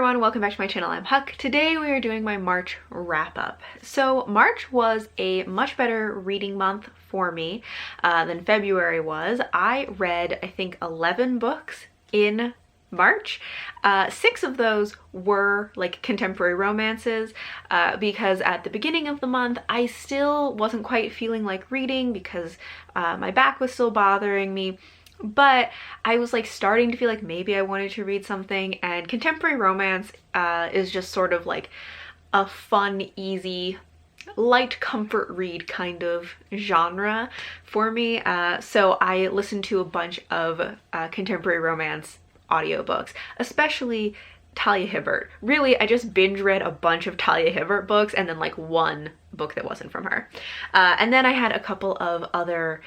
everyone, welcome back to my channel. I'm Huck. Today we are doing my March wrap-up. So March was a much better reading month for me than February was. I read, I think, 11 books in March. 6 of those were like contemporary romances because at the beginning of the month I still wasn't quite feeling like reading because my back was still bothering me. But I was like starting to feel like maybe I wanted to read something, and contemporary romance is just sort of like a fun, easy, light comfort read kind of genre for me. So I listened to a bunch of contemporary romance audiobooks, especially Talia Hibbert. Really, I just binge read a bunch of Talia Hibbert books and then like one book that wasn't from her. And then I had a couple of other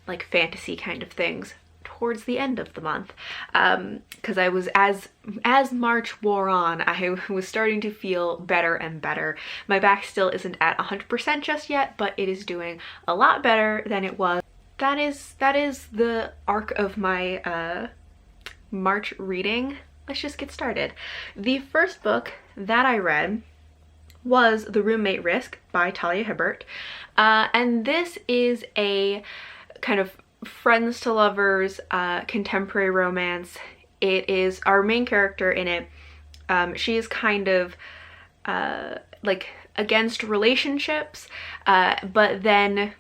like fantasy kind of things towards the end of the month, because I was, as March wore on, I was starting to feel better and better. My back still isn't at 100% just yet, but it is doing a lot better than it was. That is the arc of my March reading. Let's just get started. The first book that I read was The Roommate Risk by Talia Hibbert, and this is a kind of friends to lovers contemporary romance. It is our main character in it. She is kind of like against relationships, but then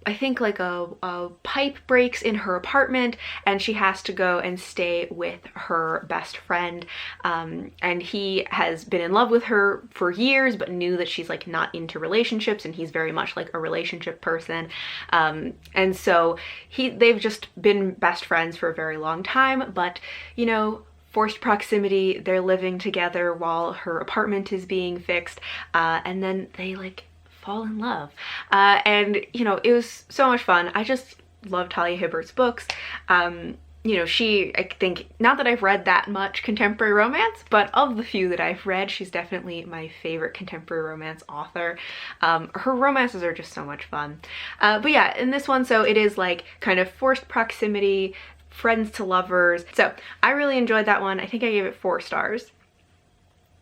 I think like a pipe breaks in her apartment and she has to go and stay with her best friend, and he has been in love with her for years but knew that she's like not into relationships, and he's very much like a relationship person, and so they've just been best friends for a very long time, but you know, forced proximity, they're living together while her apartment is being fixed, and then they like fall in love, and you know, it was so much fun. I just love Talia Hibbert's books. You know, I think, not that I've read that much contemporary romance, but of the few that I've read, she's definitely my favorite contemporary romance author. Her romances are just so much fun. But yeah, in this one, so it is like kind of forced proximity, friends to lovers. So I really enjoyed that one. I think I gave it 4 stars.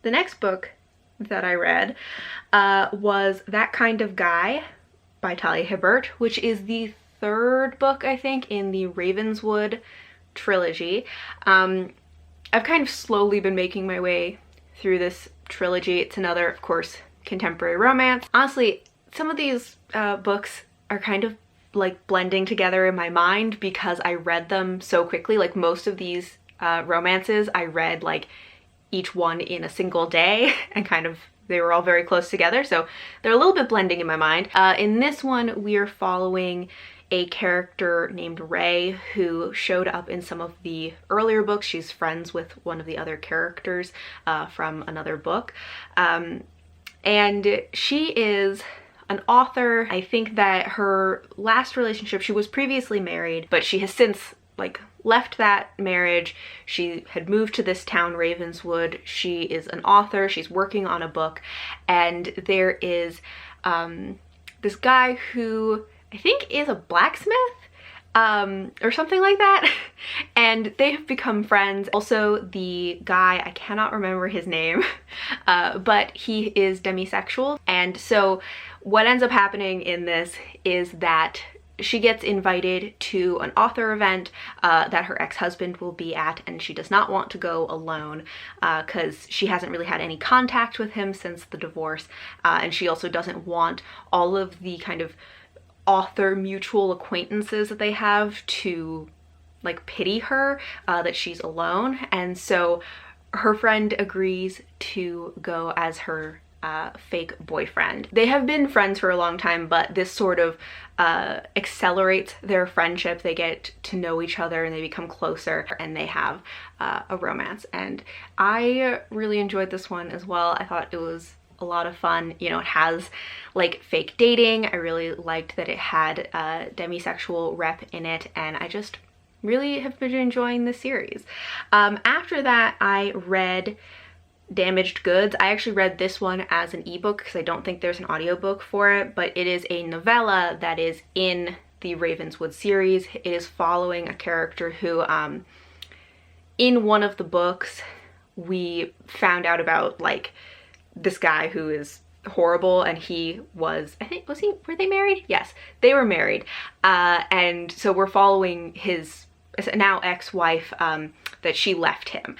The next book that I read was That Kind of Guy by Talia Hibbert, which is the 3rd book, I think, in the Ravenswood trilogy. I've kind of slowly been making my way through this trilogy. It's another, of course, contemporary romance. Honestly, some of these books are kind of like blending together in my mind because I read them so quickly. Like most of these romances I read like each one in a single day, and kind of they were all very close together, so they're a little bit blending in my mind. In this one, we are following a character named Ray who showed up in some of the earlier books. She's friends with one of the other characters from another book, and she is an author. I think that her last relationship, she was previously married, but she has since like left that marriage. She had moved to this town, Ravenswood. She is an author. She's working on a book, and there is this guy who I think is a blacksmith or something like that, and they have become friends. Also, the guy, I cannot remember his name, but he is demisexual, and so what ends up happening in this is that she gets invited to an author event that her ex-husband will be at, and she does not want to go alone because she hasn't really had any contact with him since the divorce, and she also doesn't want all of the kind of author mutual acquaintances that they have to like pity her that she's alone, and so her friend agrees to go as her fake boyfriend. They have been friends for a long time, but this sort of accelerates their friendship. They get to know each other and they become closer, and they have a romance, and I really enjoyed this one as well. I thought it was a lot of fun. You know, it has like fake dating. I really liked that it had a demisexual rep in it, and I just really have been enjoying the series. After that, I read Damaged Goods. I actually read this one as an ebook because I don't think there's an audiobook for it, but it is a novella that is in the Ravenswood series. It is following a character who in one of the books we found out about like this guy who is horrible, and he was, I think, were they married? Yes, they were married. And so we're following his now ex-wife, that she left him.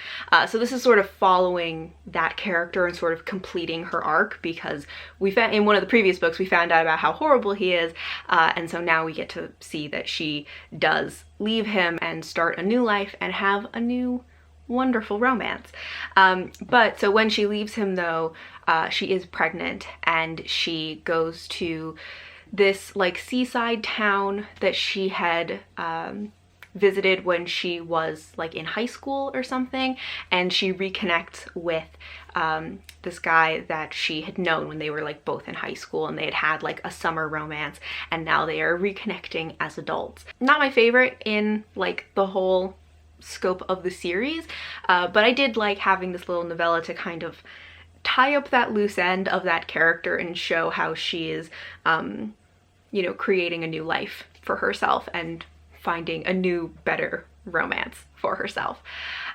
So this is sort of following that character and sort of completing her arc, because we found in one of the previous books we found out about how horrible he is, and so now we get to see that she does leave him and start a new life and have a new wonderful romance. But so when she leaves him though, she is pregnant, and she goes to this like seaside town that she had visited when she was like in high school or something, and she reconnects with this guy that she had known when they were like both in high school, and they had had like a summer romance, and now they are reconnecting as adults. Not my favorite in like the whole scope of the series, but I did like having this little novella to kind of tie up that loose end of that character and show how she is you know, creating a new life for herself and finding a new, better romance for herself.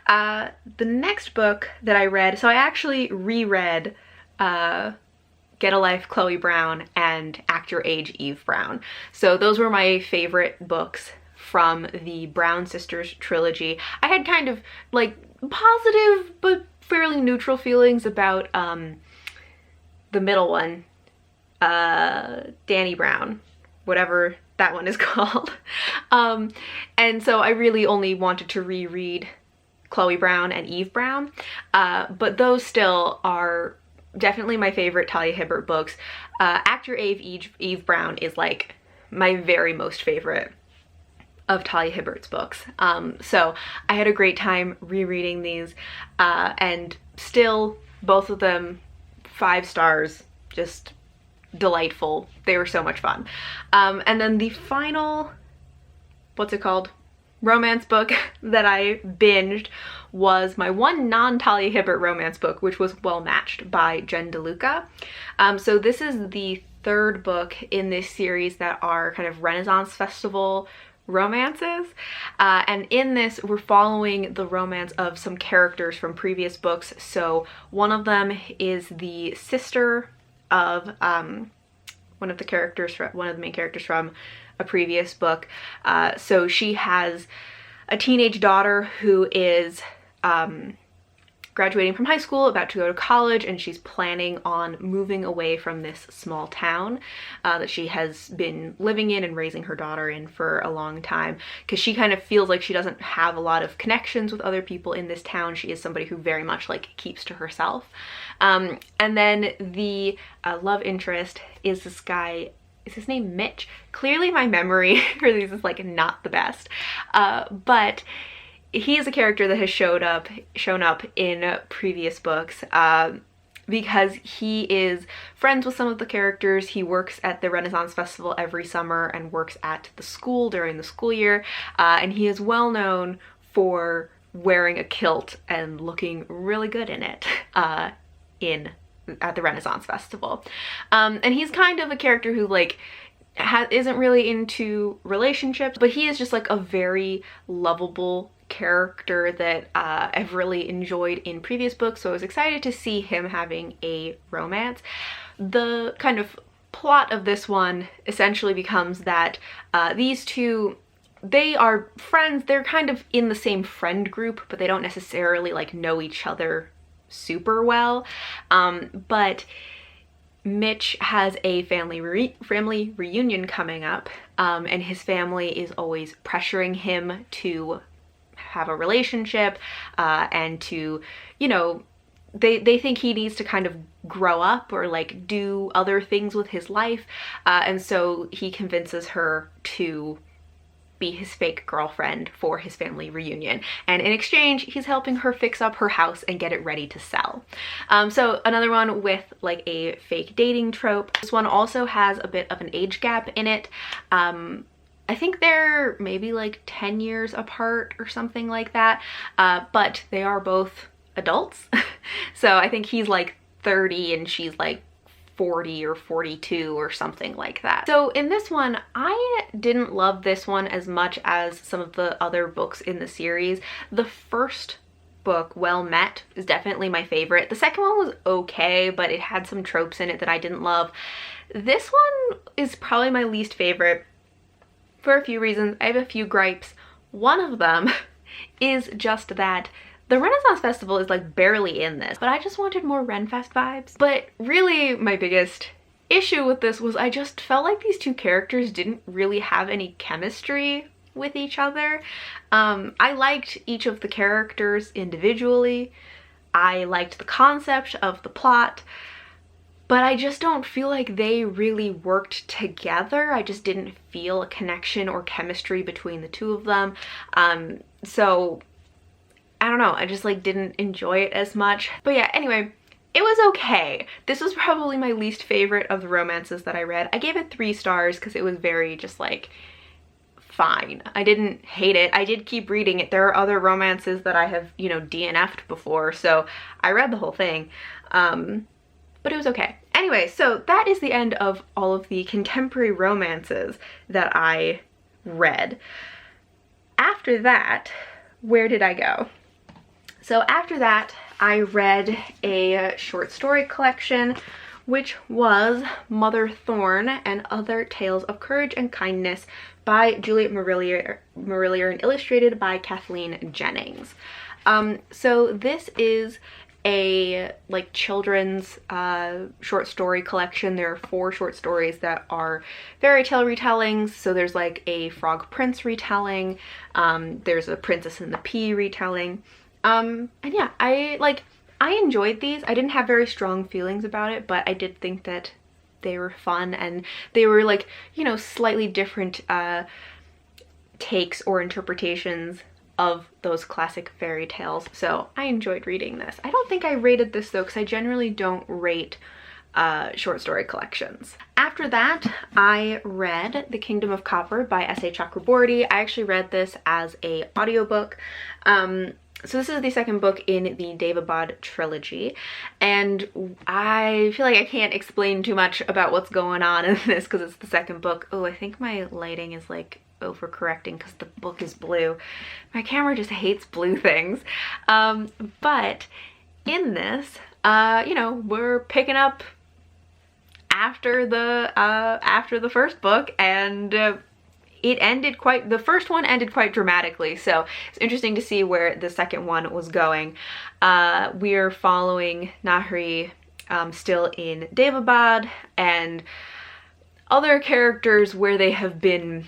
The next book that I read, so I actually reread Get a Life, Chloe Brown, and Act Your Age, Eve Brown. So those were my favorite books from the Brown Sisters trilogy. I had kind of like positive but fairly neutral feelings about the middle one, Danny Brown, whatever that one is called. And so I really only wanted to reread Chloe Brown and Eve Brown, but those still are definitely my favorite Talia Hibbert books. Act Your Eve Brown is like my very most favorite of Talia Hibbert's books. So I had a great time rereading these, and still both of them 5 stars, just delightful. They were so much fun. And then the final, what's it called, romance book that I binged was my one non-Talia Hibbert romance book, which was Well Matched by Jen DeLuca. So this is the 3rd book in this series that are kind of Renaissance Festival romances, and in this we're following the romance of some characters from previous books. So one of them is the sister of one of the main characters from a previous book. So she has a teenage daughter who is graduating from high school, about to go to college, and she's planning on moving away from this small town that she has been living in and raising her daughter in for a long time, because she kind of feels like she doesn't have a lot of connections with other people in this town. She is somebody who very much like keeps to herself. And then the love interest is this guy. Is his name Mitch? Clearly my memory for these is like not the best, but he is a character that has shown up in previous books, because he is friends with some of the characters. He works at the Renaissance Festival every summer and works at the school during the school year, and he is well known for wearing a kilt and looking really good in it at the Renaissance Festival. And he's kind of a character who like isn't really into relationships, but he is just like a very lovable character that I've really enjoyed in previous books, so I was excited to see him having a romance. The kind of plot of this one essentially becomes that these two, they are friends. They're kind of in the same friend group, but they don't necessarily like know each other super well. But Mitch has a family reunion coming up, and his family is always pressuring him to have a relationship, and to, you know, they think he needs to kind of grow up or like do other things with his life, and so he convinces her to be his fake girlfriend for his family reunion, and in exchange he's helping her fix up her house and get it ready to sell. So another one with like a fake dating trope. This one also has a bit of an age gap in it. I think they're maybe like 10 years apart or something like that, but they are both adults. So I think he's like 30 and she's like 40 or 42 or something like that. So in this one, I didn't love this one as much as some of the other books in the series. The first book, Well Met, is definitely my favorite. The second one was okay, but it had some tropes in it that I didn't love. This one is probably my least favorite for a few reasons. I have a few gripes. One of them is just that the Renaissance Festival is like barely in this, but I just wanted more Renfest vibes. But really my biggest issue with this was I just felt like these two characters didn't really have any chemistry with each other. I liked each of the characters individually. I liked the concept of the plot, but I just don't feel like they really worked together. I just didn't feel a connection or chemistry between the two of them. So I don't know, I just like didn't enjoy it as much. But yeah, anyway, it was okay. This was probably my least favorite of the romances that I read. I gave it 3 stars because it was very just like fine. I didn't hate it. I did keep reading it. There are other romances that I have, you know, DNF'd before, so I read the whole thing. But it was okay. Anyway, so that is the end of all of the contemporary romances that I read. After that, where did I go? So after that, I read a short story collection, which was Mother Thorn and Other Tales of Courage and Kindness by Juliet Marillier and illustrated by Kathleen Jennings. So this is a like children's short story collection. There are 4 short stories that are fairy tale retellings. So there's like a Frog Prince retelling, there's a Princess and the Pea retelling, and yeah, I enjoyed these. I didn't have very strong feelings about it, but I did think that they were fun and they were like, you know, slightly different takes or interpretations of those classic fairy tales. So I enjoyed reading this. I don't think I rated this though, because I generally don't rate short story collections. After that, I read The Kingdom of Copper by S.A. Chakraborty. I actually read this as a audiobook. So this is the second book in the Daevabad trilogy, and I feel like I can't explain too much about what's going on in this because it's the second book. Oh, I think my lighting is like overcorrecting because the book is blue. My camera just hates blue things. But in this, you know, we're picking up after the first book, and the first one ended quite dramatically, so it's interesting to see where the second one was going. We're following Nahri still in Daevabad and other characters where they have been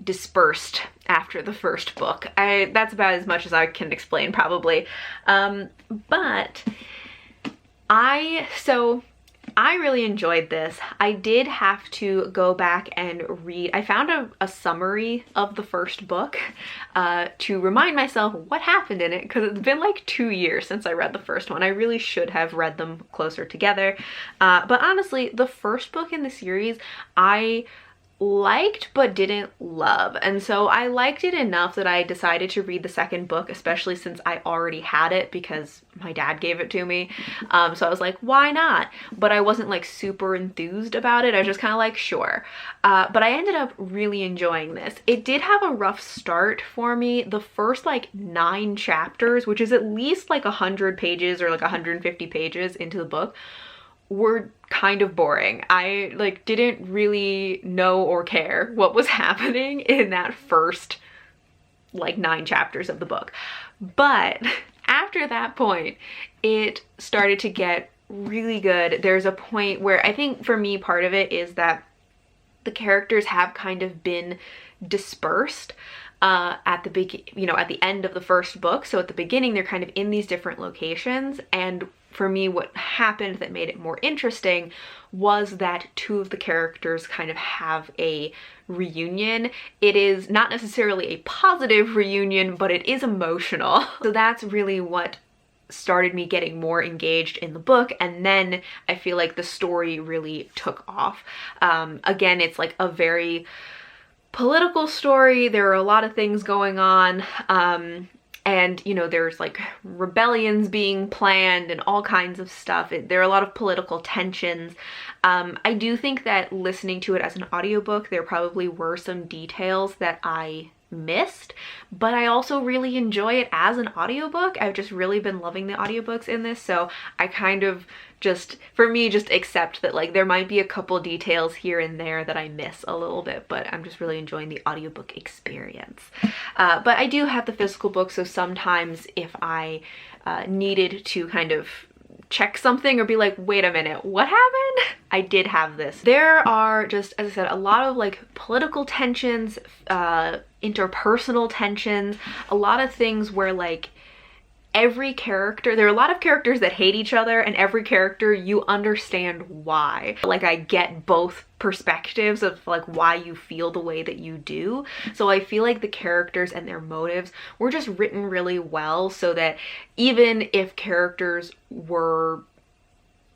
dispersed after the first book. That's about as much as I can explain probably. But I really enjoyed this. I did have to go back and read. I found a summary of the first book to remind myself what happened in it, because it's been like 2 years since I read the first one. I really should have read them closer together. But honestly, the first book in the series I liked but didn't love, and so I liked it enough that I decided to read the second book, especially since I already had it because my dad gave it to me. So I was like, why not? But I wasn't like super enthused about it. I was just kind of like, sure. But I ended up really enjoying this. It did have a rough start for me. The first like 9 chapters, which is at least like 100 pages or like 150 pages into the book, were kind of boring. I like didn't really know or care what was happening in that first like 9 chapters of the book. But after that point, it started to get really good. There's a point where I think for me part of it is that the characters have kind of been dispersed at the end of the first book. So at the beginning they're kind of in these different locations, and for me what happened that made it more interesting was that 2 of the characters kind of have a reunion. It is not necessarily a positive reunion, but it is emotional. So that's really what started me getting more engaged in the book, and then I feel like the story really took off. Again, it's like a very political story. There are a lot of things going on, and you know, there's like rebellions being planned and all kinds of stuff. There are a lot of political tensions. I do think that listening to it as an audiobook, there probably were some details that I missed, but I also really enjoy it as an audiobook. I've just really been loving the audiobooks in this, so I kind of just, for me, just accept that like there might be a couple details here and there that I miss a little bit, but I'm just really enjoying the audiobook experience. But I do have the physical book, so sometimes if I needed to kind of check something or be like, wait a minute, what happened? I did have this. There are just, as I said, a lot of like political tensions, interpersonal tensions, a lot of things where like every character, there are a lot of characters that hate each other, and every character you understand why. Like I get both perspectives of like why you feel the way that you do. So I feel like the characters and their motives were just written really well, so that even if characters were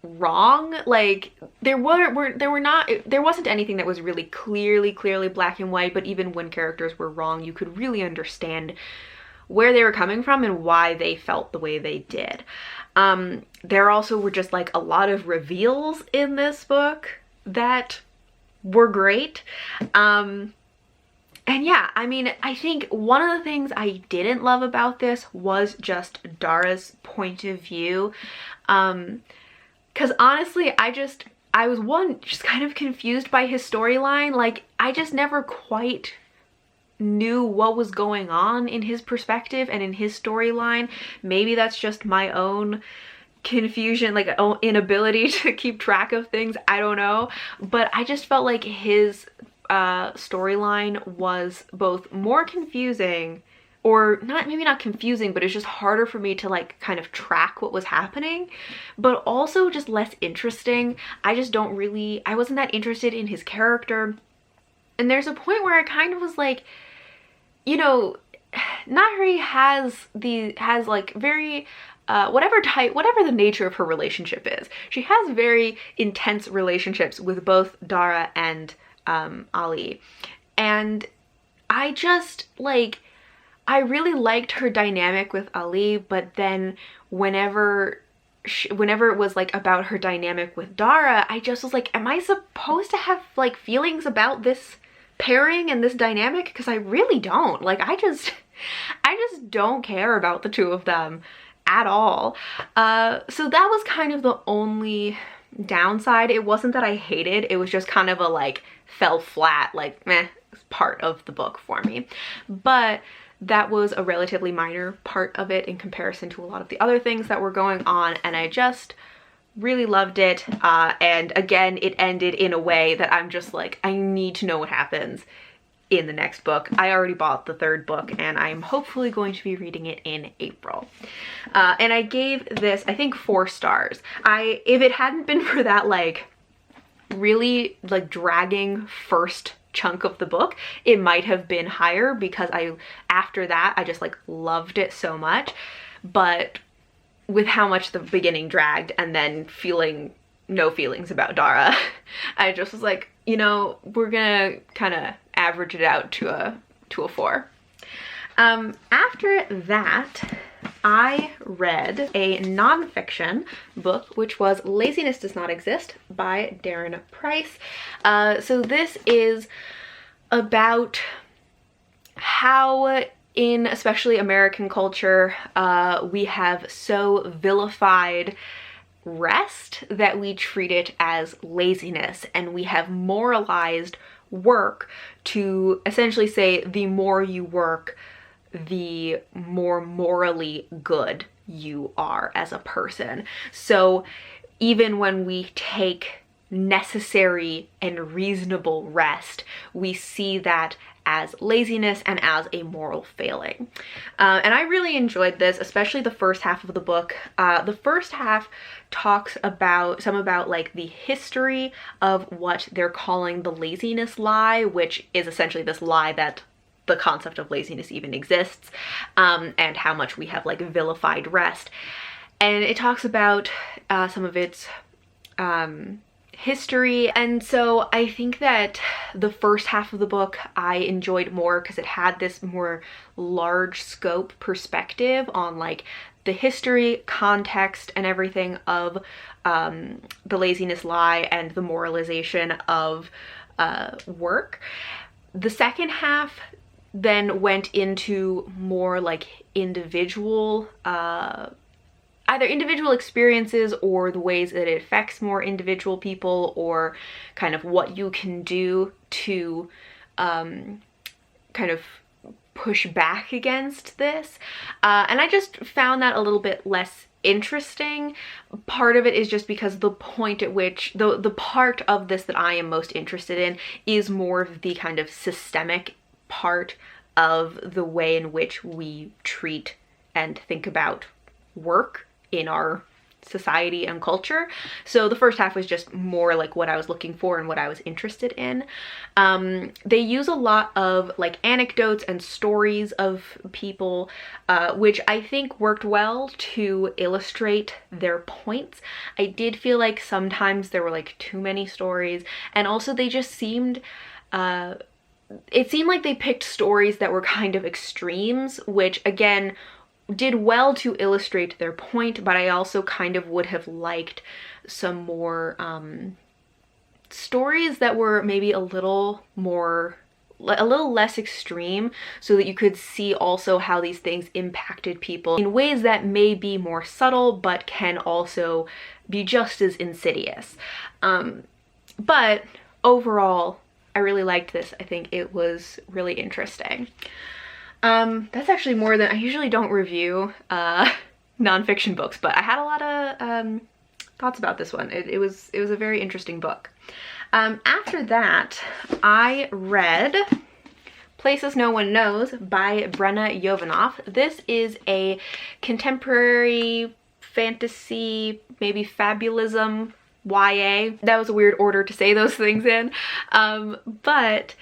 wrong, like there wasn't anything that was really clearly black and white, but even when characters were wrong, you could really understand where they were coming from and why they felt the way they did. There also were just like a lot of reveals in this book that were great. And yeah, I mean, I think one of the things I didn't love about this was just Dara's point of view. Because honestly, I was just kind of confused by his storyline. Like, I just never quite knew what was going on in his perspective and in his storyline. Maybe that's just my own confusion, like inability to keep track of things, I don't know. But I just felt like his storyline was both more confusing, or maybe not confusing, but it's just harder for me to like kind of track what was happening, but also just less interesting. I wasn't that interested in his character. And there's a point where I kind of was like, you know, Nahri has like very, whatever the nature of her relationship is, she has very intense relationships with both Dara and Ali. And I just like, I really liked her dynamic with Ali, but then whenever it was like about her dynamic with Dara, I just was like, am I supposed to have like feelings about this pairing and this dynamic? Because I really don't. Like, I just don't care about the two of them at all. So that was kind of the only downside. It wasn't that I hated, it was just kind of a like fell flat, like meh part of the book for me. But that was a relatively minor part of it in comparison to a lot of the other things that were going on, and I just really loved it. And again, it ended in a way that I'm just like, I need to know what happens in the next book. I already bought the third book and I'm hopefully going to be reading it in April. And I gave this, I think, 4 stars. If it hadn't been for that like really like dragging first chunk of the book, it might have been higher, because after that I just like loved it so much. But with how much the beginning dragged and then feeling no feelings about Dara, I just was like, you know, we're gonna kind of average it out to a 4. After that, I read a nonfiction book, which was Laziness Does Not Exist by Darren Price. So this is about how, in especially American culture, we have so vilified rest that we treat it as laziness, and we have moralized work to essentially say the more you work, the more morally good you are as a person. So even when we take necessary and reasonable rest, we see that as laziness and as a moral failing. And I really enjoyed this, especially the first half of the book. The first half talks about like the history of what they're calling the laziness lie, which is essentially this lie that the concept of laziness even exists, and how much we have like vilified rest. And it talks about some of its history. And so I think that the first half of the book I enjoyed more because it had this more large scope perspective on like the history, context, and everything of the laziness lie and the moralization of work. The second half then went into more like individual, either individual experiences or the ways that it affects more individual people, or kind of what you can do to kind of push back against this. And I just found that a little bit less interesting. Part of it is just because the point at which the part of this that I am most interested in is more of the kind of systemic part of the way in which we treat and think about work in our society and culture. So the first half was just more like what I was looking for and what I was interested in. They use a lot of like anecdotes and stories of people, which I think worked well to illustrate their points. I did feel like sometimes there were like too many stories, and also they just seemed, it seemed like they picked stories that were kind of extremes, which again did well to illustrate their point, but I also kind of would have liked some more stories that were maybe a little less extreme, so that you could see also how these things impacted people in ways that may be more subtle but can also be just as insidious. But overall, I really liked this. I think it was really interesting. That's actually more than I usually don't review nonfiction books, but I had a lot of thoughts about this one. It was a very interesting book. After that, I read Places No One Knows by Brenna Yovanoff. This is a contemporary fantasy, maybe fabulism YA. That was a weird order to say those things in, but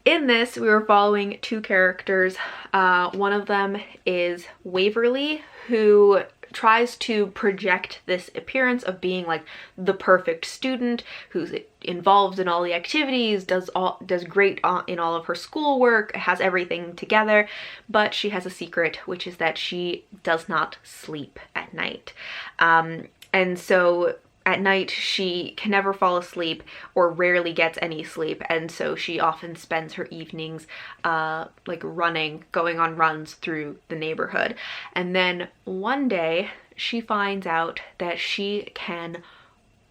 in this, we were following two characters. One of them is Waverly, who tries to project this appearance of being like the perfect student, who's involved in all the activities, does great in all of her schoolwork, has everything together, but she has a secret, which is that she does not sleep at night. And so at night, she can never fall asleep or rarely gets any sleep, and so she often spends her evenings like going on runs through the neighborhood. And then one day, she finds out that she can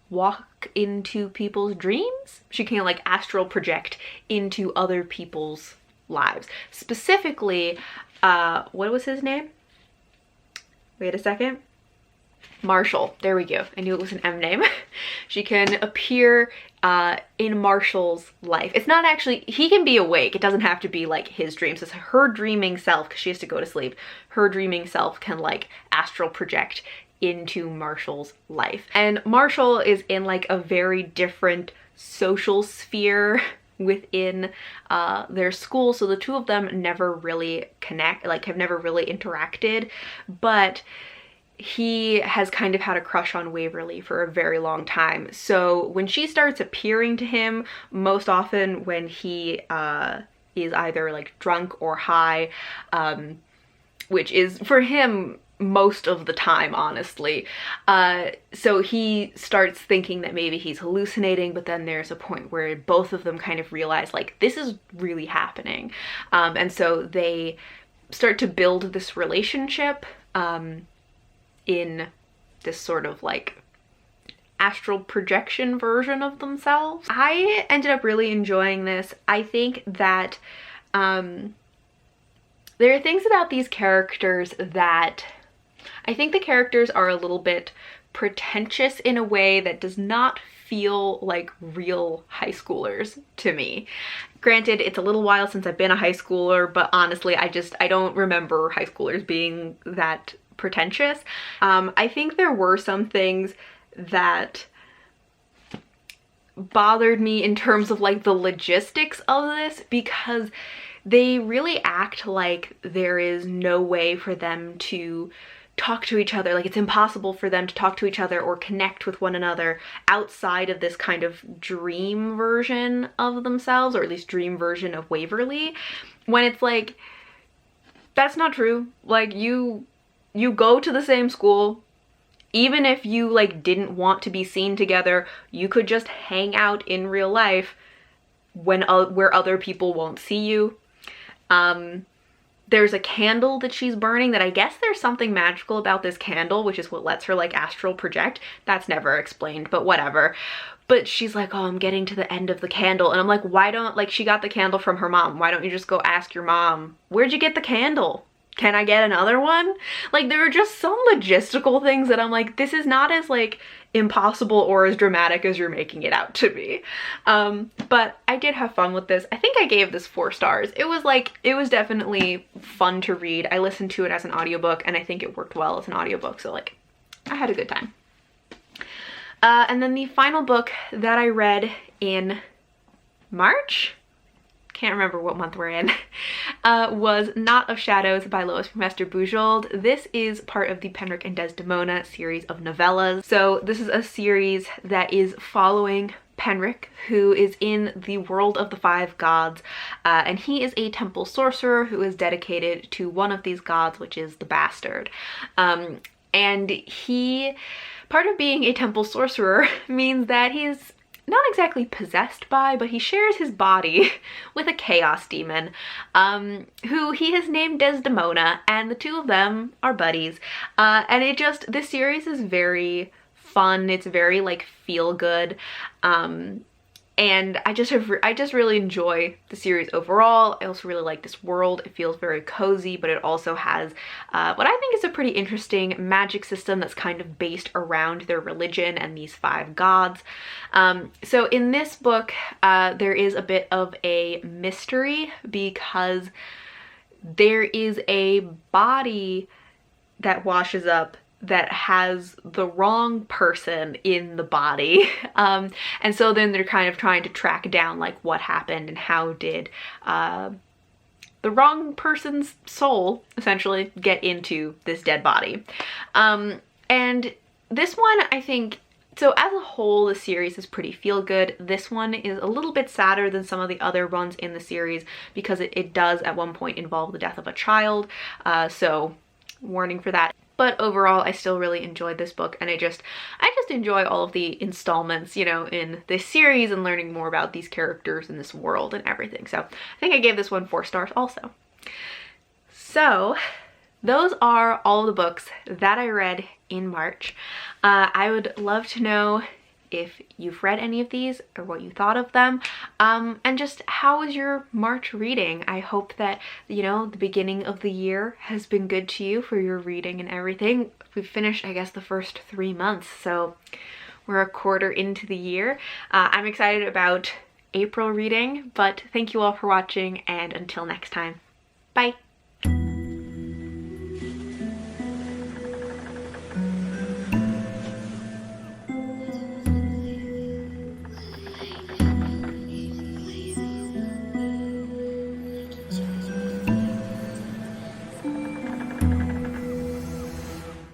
walk into people's dreams. She can like astral project into other people's lives. Specifically, what was his name? Wait a second. Marshall. There we go. I knew it was an M name. She can appear in Marshall's life. It's not actually, he can be awake. It doesn't have to be like his dreams. It's her dreaming self, because she has to go to sleep. Her dreaming self can like astral project into Marshall's life. And Marshall is in like a very different social sphere within their school. So the two of them never really connect, like have never really interacted, but he has kind of had a crush on Waverly for a very long time. So when she starts appearing to him, most often when he is either like drunk or high, which is for him most of the time, honestly. So he starts thinking that maybe he's hallucinating, but then there's a point where both of them kind of realize like this is really happening. And so they start to build this relationship in this sort of like astral projection version of themselves. I ended up really enjoying this. I think that there are things about these characters that I think the characters are a little bit pretentious in a way that does not feel like real high schoolers to me. Granted, it's a little while since I've been a high schooler, but honestly, I don't remember high schoolers being that pretentious. I think there were some things that bothered me in terms of like the logistics of this, because they really act like there is no way for them to talk to each other. Like it's impossible for them to talk to each other or connect with one another outside of this kind of dream version of themselves, or at least dream version of Waverly, when it's like, that's not true. Like you go to the same school. Even if you like didn't want to be seen together, you could just hang out in real life where other people won't see you. There's a candle that she's burning that I guess there's something magical about this candle, which is what lets her like astral project. That's never explained, but whatever. But she's like, oh, I'm getting to the end of the candle. And I'm like, why don't, like, she got the candle from her mom. Why don't you just go ask your mom, where'd you get the candle? Can I get another one? Like, there are just some logistical things that I'm like, this is not as like impossible or as dramatic as you're making it out to be. But I did have fun with this. I think I gave this 4 stars. It was definitely fun to read. I listened to it as an audiobook and I think it worked well as an audiobook. So like, I had a good time. And then the final book that I read in March, can't remember what month we're in, was Knot of Shadows by Lois Mester Bujold. This is part of the Penric and Desdemona series of novellas. So this is a series that is following Penric, who is in the world of the 5 gods, and he is a temple sorcerer who is dedicated to one of these gods, which is the Bastard. And part of being a temple sorcerer means that he's not exactly possessed by, but he shares his body with a chaos demon, who he has named Desdemona, and the 2 of them are buddies. And this series is very fun. It's very like feel good. And I just really enjoy the series overall. I also really like this world. It feels very cozy, but it also has what I think is a pretty interesting magic system that's kind of based around their religion and these 5 gods. So in this book, there is a bit of a mystery because there is a body that washes up that has the wrong person in the body. And so then they're kind of trying to track down like what happened and how did the wrong person's soul essentially get into this dead body. And this one, I think, so as a whole, the series is pretty feel good. This one is a little bit sadder than some of the other ones in the series because it does at one point involve the death of a child. So warning for that. But overall, I still really enjoyed this book, and I just enjoy all of the installments, you know, in this series and learning more about these characters in this world and everything. So I think I gave this one 4 stars also. So those are all the books that I read in March. I would love to know if you've read any of these or what you thought of them, and just how was your March reading. I hope that, you know, the beginning of the year has been good to you for your reading and everything. We've finished, I guess, the first 3 months, so we're a quarter into the year. I'm excited about April reading, but thank you all for watching, and until next time, bye!